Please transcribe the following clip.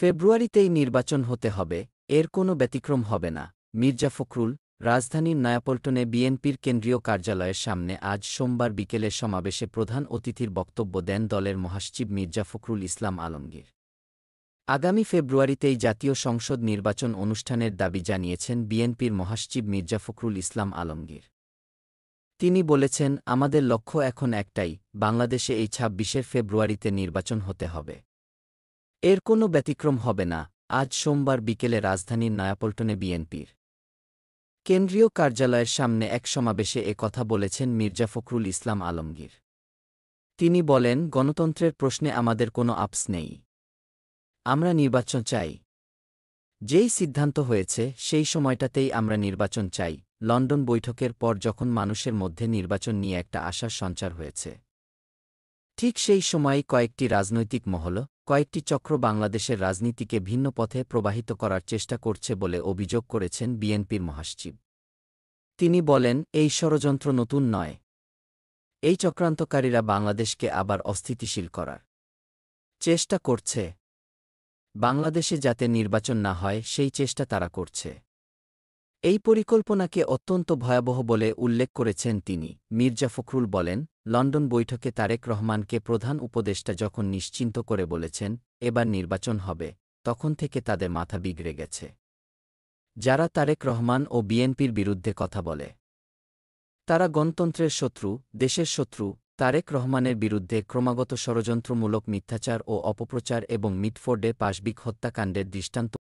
ফেব্রুয়ারিতেই নির্বাচন হতে হবে, এর কোনো ব্যতিক্রম হবে না। মির্জা ফখরুল। রাজধানীর নয়াপল্টনে বিএনপির কেন্দ্রীয় কার্যালয়ের সামনে আজ সোমবার বিকেলের সমাবেশে প্রধান অতিথির বক্তব্য দেন দলের মহাসচিব মির্জা ফখরুল ইসলাম আলমগীর। আগামী ফেব্রুয়ারিতেই জাতীয় সংসদ নির্বাচন অনুষ্ঠানের দাবি জানিয়েছেন বিএনপির মহাসচিব মির্জা ফখরুল ইসলাম আলমগীর। তিনি বলেছেন, আমাদের লক্ষ্য এখন একটাই, বাংলাদেশে এই ২৬ ফেব্রুয়ারিতে নির্বাচন হতে হবে। এর কোনো ব্যতিক্রম হবে না। আজ সোমবার বিকেলে রাজধানীর নয়াপল্টনে বিএনপির কেন্দ্রীয় কার্যালয়ের সামনে এক সমাবেশে কথা বলেছেন মির্জা ফখরুল ইসলাম আলমগীর। তিনি বলেন, গণতন্ত্রের প্রশ্নে আমাদের কোনো আপস নেই। আমরা নির্বাচন চাই। যেই সিদ্ধান্ত হয়েছে সেই সময়টাতেই আমরা নির্বাচন চাই। লন্ডন বৈঠকের পর যখন মানুষের মধ্যে নির্বাচন নিয়ে একটা আশার সঞ্চার হয়েছে, ঠিক সেই সময়ই কয়েকটি রাজনৈতিক মহল, কয়েকটি চক্র বাংলাদেশের রাজনীতিকে ভিন্ন পথে প্রবাহিত করার চেষ্টা করছে বলে অভিযোগ করেছেন বিএনপির মহাসচিব। তিনি বলেন, এই ষড়যন্ত্র নতুন নয়। এই চক্রান্তকারীরা বাংলাদেশকে আবার অস্থিতিশীল করার চেষ্টা করছে। বাংলাদেশে যাতে নির্বাচন না হয় সেই চেষ্টা তারা করছে। এই পরিকল্পনাকে অত্যন্ত ভয়াবহ বলে উল্লেখ করেছেন তিনি। মির্জা ফখরুল বলেন, লন্ডন বৈঠকে তারেক রহমানকে প্রধান উপদেষ্টা যখন নিশ্চিন্ত করে বলেছেন এবার নির্বাচন হবে, তখন থেকে তাদের মাথা বিগড়ে গেছে। যারা তারেক রহমান ও বিএনপির বিরুদ্ধে কথা বলে তারা গণতন্ত্রের শত্রু, দেশের শত্রু। তারেক রহমানের বিরুদ্ধে ক্রমাগত ষড়যন্ত্রমূলক মিথ্যাচার ও অপপ্রচার এবং মিটফোর্ডে পাশবিক হত্যাকাণ্ডের দৃষ্টান্ত